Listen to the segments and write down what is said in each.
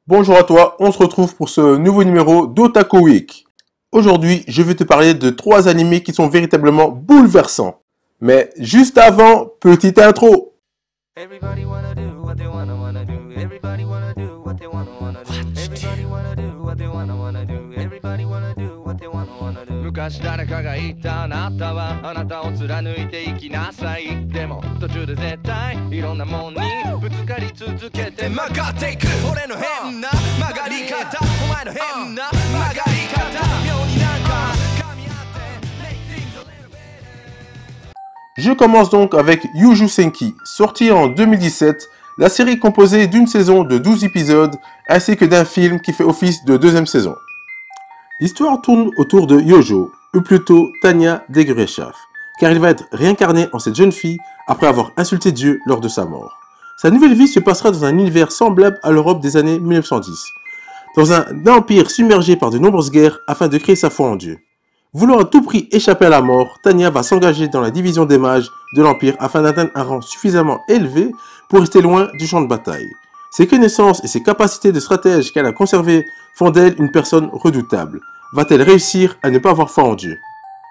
Bonjour à toi, on se retrouve pour ce nouveau numéro d'Otaku Week. Aujourd'hui, je vais te parler de 3 animés qui sont véritablement bouleversants. Mais juste avant, petite intro. Everybody wanna do what they wanna do. Everybody wanna do what they wanna do. Everybody wanna do what they wanna do. Everybody wanna do what they wanna do. 昔誰かが言ったあなたはあなたを貫いていきなさい。でも途中で絶対いろんなもんにぶつかり続けて曲がっていく俺の変な曲がり方お前の変な曲がり方妙になんか噛み合って make things a little better. Je commence donc avec Yuju Senki, sorti en 2017, la série composée d'une saison de 12 épisodes ainsi que d'un film qui fait office de deuxième saison. L'histoire tourne autour de Yojo, ou plutôt Tanya Degureshaf, car il va être réincarné en cette jeune fille après avoir insulté Dieu lors de sa mort. Sa nouvelle vie se passera dans un univers semblable à l'Europe des années 1910, dans un empire submergé par de nombreuses guerres afin de créer sa foi en Dieu. Voulant à tout prix échapper à la mort, Tanya va s'engager dans la division des mages de l'Empire afin d'atteindre un rang suffisamment élevé pour rester loin du champ de bataille. Ses connaissances et ses capacités de stratège qu'elle a conservées font d'elle une personne redoutable. Va-t-elle réussir à ne pas avoir foi en Dieu?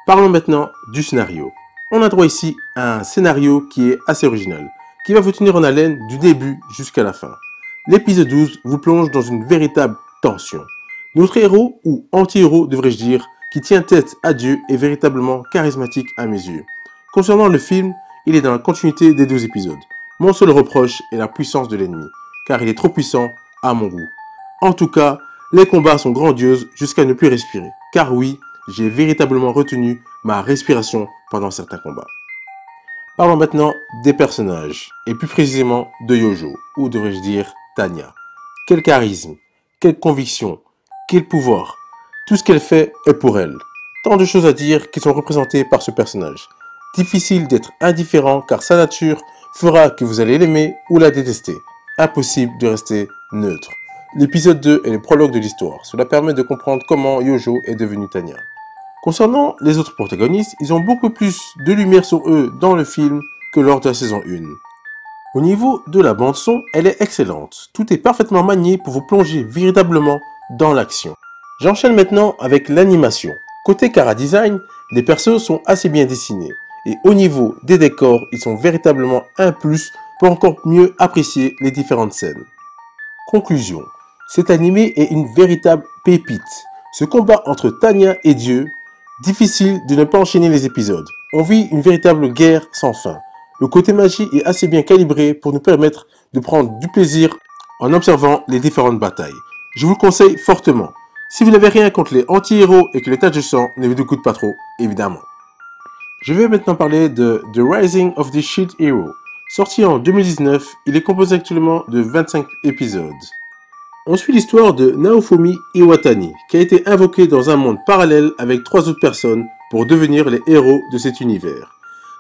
Parlons maintenant du scénario. On a droit ici à un scénario qui est assez original, qui va vous tenir en haleine du début jusqu'à la fin. L'épisode 12 vous plonge dans une véritable tension. Notre héros, ou anti-héros devrais-je dire, qui tient tête à Dieu est véritablement charismatique à mes yeux. Concernant le film, il est dans la continuité des 12 épisodes. Mon seul reproche est la puissance de l'ennemi, car il est trop puissant à mon goût. En tout cas, les combats sont grandioses jusqu'à ne plus respirer, car oui, j'ai véritablement retenu ma respiration pendant certains combats. Parlons maintenant des personnages, et plus précisément de Yojo, ou devrais-je dire Tanya. Quel charisme, quelle conviction, quel pouvoir. Tout ce qu'elle fait est pour elle. Tant de choses à dire qui sont représentées par ce personnage. Difficile d'être indifférent car sa nature fera que vous allez l'aimer ou la détester. Impossible de rester neutre. L'épisode 2 est le prologue de l'histoire. Cela permet de comprendre comment Yojo est devenu Tanya. Concernant les autres protagonistes, ils ont beaucoup plus de lumière sur eux dans le film que lors de la saison 1. Au niveau de la bande son, elle est excellente. Tout est parfaitement manié pour vous plonger véritablement dans l'action. J'enchaîne maintenant avec l'animation. Côté chara-design, les persos sont assez bien dessinés. Et au niveau des décors, ils sont véritablement un plus pour encore mieux apprécier les différentes scènes. Conclusion. Cet animé est une véritable pépite. Ce combat entre Tanya et Dieu, difficile de ne pas enchaîner les épisodes. On vit une véritable guerre sans fin. Le côté magie est assez bien calibré pour nous permettre de prendre du plaisir en observant les différentes batailles. Je vous le conseille fortement. Si vous n'avez rien contre les anti-héros et que les taches de sang ne vous dégoûtent pas trop, évidemment. Je vais maintenant parler de The Rising of the Shield Hero. Sorti en 2019, il est composé actuellement de 25 épisodes. On suit l'histoire de Naofumi Iwatani, qui a été invoqué dans un monde parallèle avec 3 autres personnes pour devenir les héros de cet univers.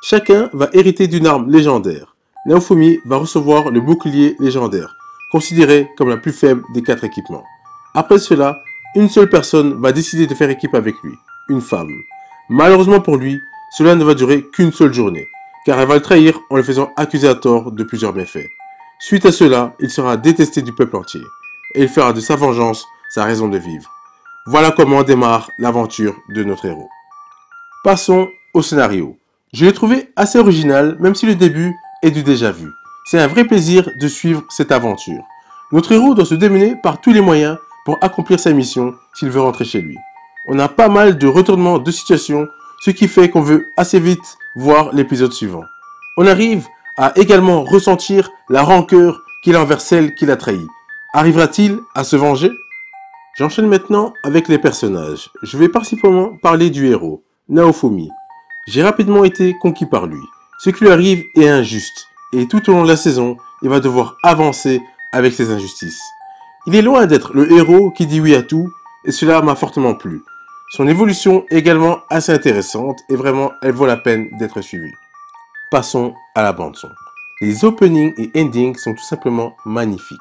Chacun va hériter d'une arme légendaire. Naofumi va recevoir le bouclier légendaire, considéré comme la plus faible des 4 équipements. Après cela, une seule personne va décider de faire équipe avec lui, une femme. Malheureusement pour lui, cela ne va durer qu'une seule journée, car elle va le trahir en le faisant accuser à tort de plusieurs méfaits. Suite à cela, il sera détesté du peuple entier, et il fera de sa vengeance sa raison de vivre. Voilà comment démarre l'aventure de notre héros. Passons au scénario. Je l'ai trouvé assez original, même si le début est du déjà vu. C'est un vrai plaisir de suivre cette aventure. Notre héros doit se démener par tous les moyens pour accomplir sa mission s'il veut rentrer chez lui. On a pas mal de retournements de situation, ce qui fait qu'on veut assez vite voir l'épisode suivant. On arrive à également ressentir la rancœur qu'il a envers celle qui l'a trahi. Arrivera-t-il à se venger? J'enchaîne maintenant avec les personnages. Je vais principalement parler du héros, Naofumi. J'ai rapidement été conquis par lui. Ce qui lui arrive est injuste, et tout au long de la saison, il va devoir avancer avec ses injustices. Il est loin d'être le héros qui dit oui à tout, et cela m'a fortement plu. Son évolution est également assez intéressante, et vraiment, elle vaut la peine d'être suivie. Passons à la bande-son. Les openings et endings sont tout simplement magnifiques.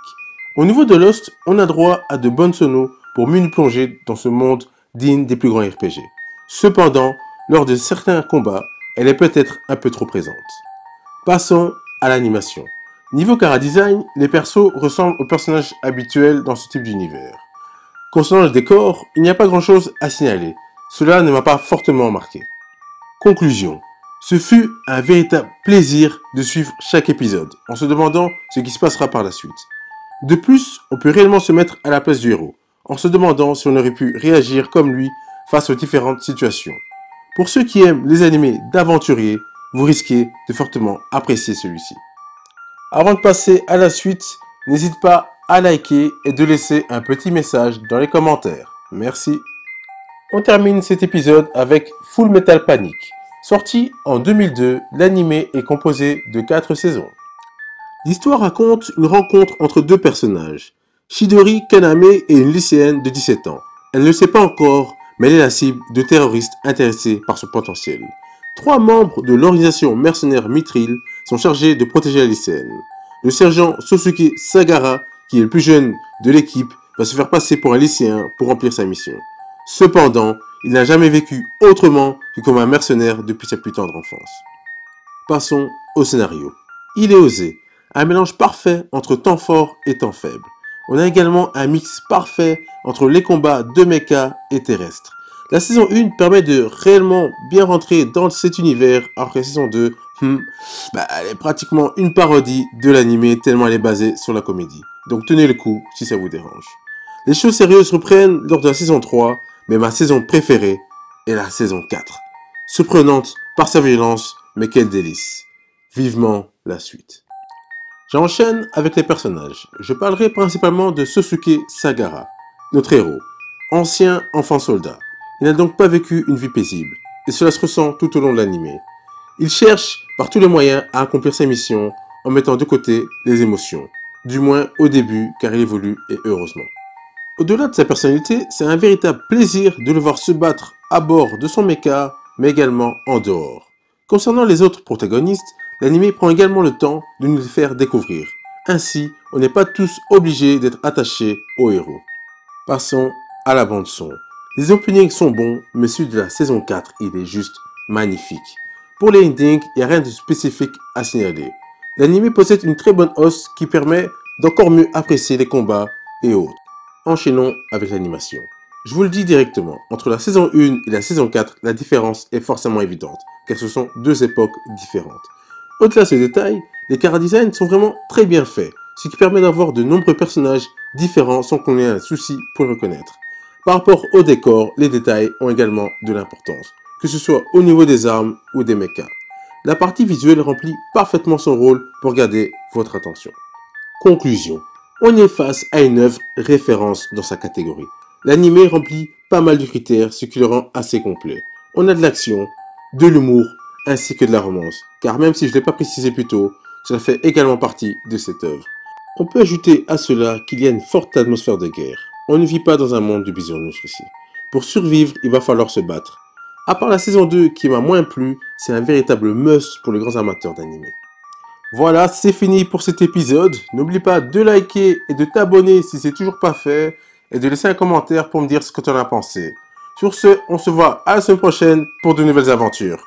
Au niveau de Lost, on a droit à de bonnes sonos pour mieux nous plonger dans ce monde digne des plus grands RPG. Cependant, lors de certains combats, elle est peut-être un peu trop présente. Passons à l'animation. Niveau chara-design, les persos ressemblent aux personnages habituels dans ce type d'univers. Concernant le décor, il n'y a pas grand chose à signaler. Cela ne m'a pas fortement marqué. Conclusion. Ce fut un véritable plaisir de suivre chaque épisode, en se demandant ce qui se passera par la suite. De plus, on peut réellement se mettre à la place du héros, en se demandant si on aurait pu réagir comme lui face aux différentes situations. Pour ceux qui aiment les animés d'aventuriers, vous risquez de fortement apprécier celui-ci. Avant de passer à la suite, n'hésite pas à liker et de laisser un petit message dans les commentaires. Merci. On termine cet épisode avec Full Metal Panic. Sorti en 2002, l'anime est composé de 4 saisons. L'histoire raconte une rencontre entre deux personnages, Chidori Kaname et une lycéenne de 17 ans. Elle ne le sait pas encore, mais elle est la cible de terroristes intéressés par son potentiel. 3 membres de l'organisation mercenaire Mithril sont chargés de protéger la lycéenne. Le sergent Sosuke Sagara, qui est le plus jeune de l'équipe, va se faire passer pour un lycéen pour remplir sa mission. Cependant, il n'a jamais vécu autrement que comme un mercenaire depuis sa plus tendre enfance. Passons au scénario. Il est osé, un mélange parfait entre temps fort et temps faible. On a également un mix parfait entre les combats de mecha et terrestres. La saison 1 permet de réellement bien rentrer dans cet univers, alors que la saison 2, elle est pratiquement une parodie de l'anime tellement elle est basée sur la comédie. Donc tenez le coup si ça vous dérange. Les choses sérieuses reprennent lors de la saison 3, mais ma saison préférée est la saison 4. Surprenante par sa violence, mais quel délice. Vivement la suite. J'enchaîne avec les personnages. Je parlerai principalement de Sosuke Sagara, notre héros, ancien enfant soldat. Il n'a donc pas vécu une vie paisible, et cela se ressent tout au long de l'anime. Il cherche par tous les moyens à accomplir ses missions en mettant de côté les émotions, du moins au début car il évolue et heureusement. Au-delà de sa personnalité, c'est un véritable plaisir de le voir se battre à bord de son mecha, mais également en dehors. Concernant les autres protagonistes, l'anime prend également le temps de nous les faire découvrir. Ainsi, on n'est pas tous obligés d'être attachés au héros. Passons à la bande son. Les openings sont bons, mais celui de la saison 4, il est juste magnifique. Pour les endings, il n'y a rien de spécifique à signaler. L'anime possède une très bonne hausse qui permet d'encore mieux apprécier les combats et autres. Enchaînons avec l'animation. Je vous le dis directement, entre la saison 1 et la saison 4, la différence est forcément évidente, car ce sont deux époques différentes. Au-delà de ces détails, les chara-designs sont vraiment très bien faits, ce qui permet d'avoir de nombreux personnages différents sans qu'on ait un souci pour le reconnaître. Par rapport au décor, les détails ont également de l'importance, que ce soit au niveau des armes ou des mechas. La partie visuelle remplit parfaitement son rôle pour garder votre attention. Conclusion. On est face à une œuvre référence dans sa catégorie. L'anime remplit pas mal de critères, ce qui le rend assez complet. On a de l'action, de l'humour, ainsi que de la romance, car même si je ne l'ai pas précisé plus tôt, cela fait également partie de cette œuvre. On peut ajouter à cela qu'il y a une forte atmosphère de guerre. On ne vit pas dans un monde de bisounours ici. Pour survivre, il va falloir se battre. À part la saison 2 qui m'a moins plu, c'est un véritable must pour les grands amateurs d'anime. Voilà, c'est fini pour cet épisode. N'oublie pas de liker et de t'abonner si c'est toujours pas fait, et de laisser un commentaire pour me dire ce que tu en as pensé. Sur ce, on se voit à la semaine prochaine pour de nouvelles aventures.